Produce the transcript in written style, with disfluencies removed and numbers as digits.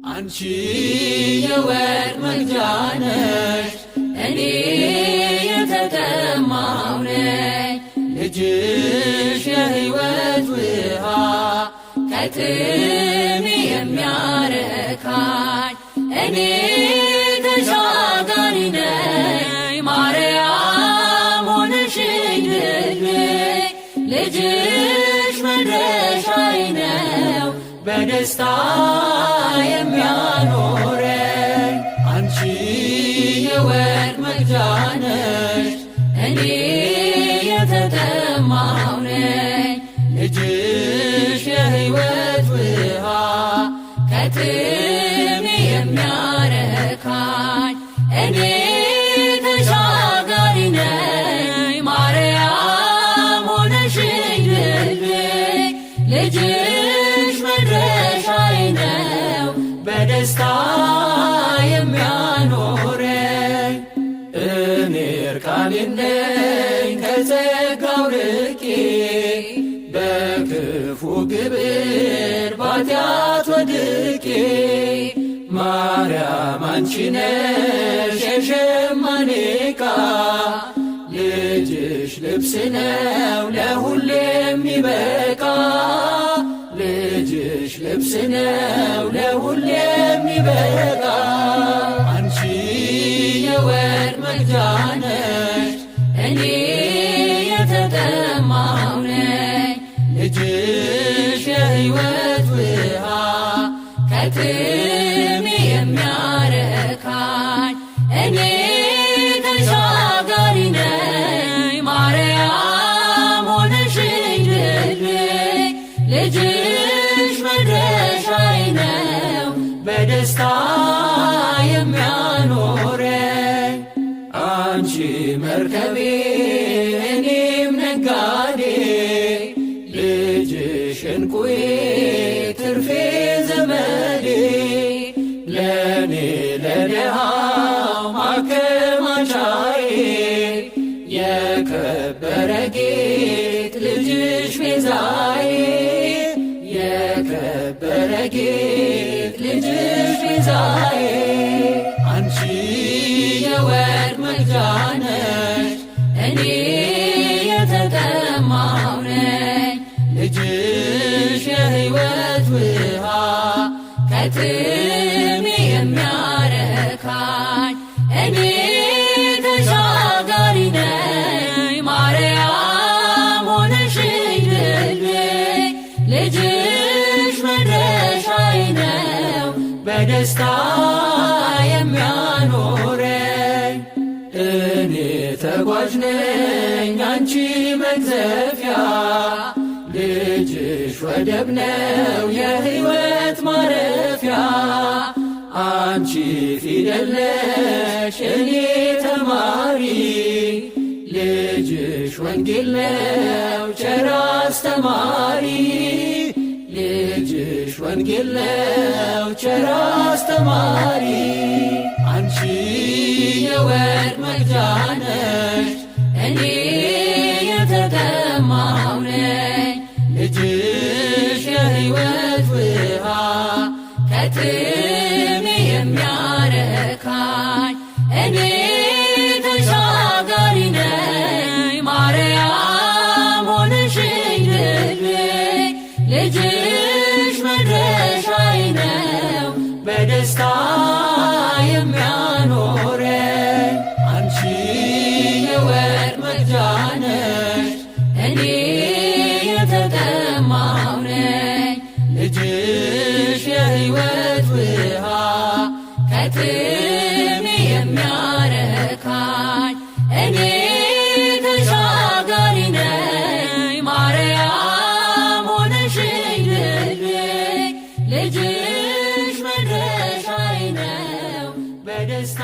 አንቺ የወርቅ መቅጃ ነሽ እኔ የተጠማሁ ነኝ ልጅሽ የሕይወት ውሃ ከጥሜ የሚያረካኝ እኔ ተሻጋሪ ነኝ ማርያም ሆነሽኝ ልጅሽ መድረሻዬ ነው በደስታ የሚያኖረኝ አንቺ የወርቅ መቅጃ ነሽ እኔ የተጠማሁ ነኝ ልጅሽ የሕይወት ውሃ ከጥሜ የሚያረካኝ እኔ ተሻጋሪ ነኝ ማርያም ሆነሽኝ ልጅሽ መድረሻዬ ነው በደስታ የሚያኖረኝ እኔ እርቃኔን ነኝ ከጸጋው ርቄ በክፉ ግብር ባጢአት ወድቄ ማርያም አንቺ ነሽ የሸማኔ ዕቃ ልጅሽ ልብስ ነው ለሁሌ የሚበቃ ልጅሽ ልብስ ነው ለሁሌ የሚበቃ አንቺ የወርቅ መቅጃ ነሽ እኔ የተጠማሁ ነኝ ልጅሽ የሕይወት ውሃ ከጥሜ የሚያረካኝ እኔ ተሻጋሪ ነኝ ማርያም ሆነሽኝ ልጅሽ መድረሻዬ ነው በደስታ የሚያኖረኝ አንቺ መርከቤ እኔም ነጋዴ ልጅሽ እንቁዬ ትርፌ ዘመዴ ለኔ ለድሃው ማከማቻዬ የከበረ ጌጥ ልጅሽ ቤዛዬ የከበረ ጌጥ ልጅሽ ቤዛዬ አንቺ የወርቅ መቅጃ ነሽ እኔ የተጠማሁ ነኝ ልጅሽ የሕይወት ውሃ ከጥሜ የሚያረካኝ እኔ ተሻጋሪ ነኝ ማርያም ሆነሽኝ ልጅሽ መድረሻዬ ነው በደስታ የሚያኖረኝ እኔ ተጓዥ ነኝ አንቺ መቅዘፊያ ልጅሽ ወደብ ነው የሕይወት ማረፊያ አንቺ ፊደል ነሽ እኔ ተማሪ ልጅሽ ወንጌል ነው ቸር አስተማሪ ልጅሽ ወንጌል ነው ቸር አስተማሪ አንቺ የወርቅ መቅጃ ነሽ እኔ የተጠማሁ ነኝ ልጅሽ የሕይወት ውሃ ከጥሜ የሚያረካኝ እኔ ተሻጋሪ ነኝ ማርያም ሆነሽኝ ልጅሽ መድረሻዬ ነው በደስታ የሚያኖረኝ አንቺ የወርቅ መቅጃ ነሽ እኔ የተጠማሁ ነኝ ልጅሽ የሕይወት ውሃ ከጥሜ የሚያረካኝ እኔ ተሻጋሪ ነኝ ማርያም ሆነሽኝ ልጅሽ መድረሻዬ ነው በደስታ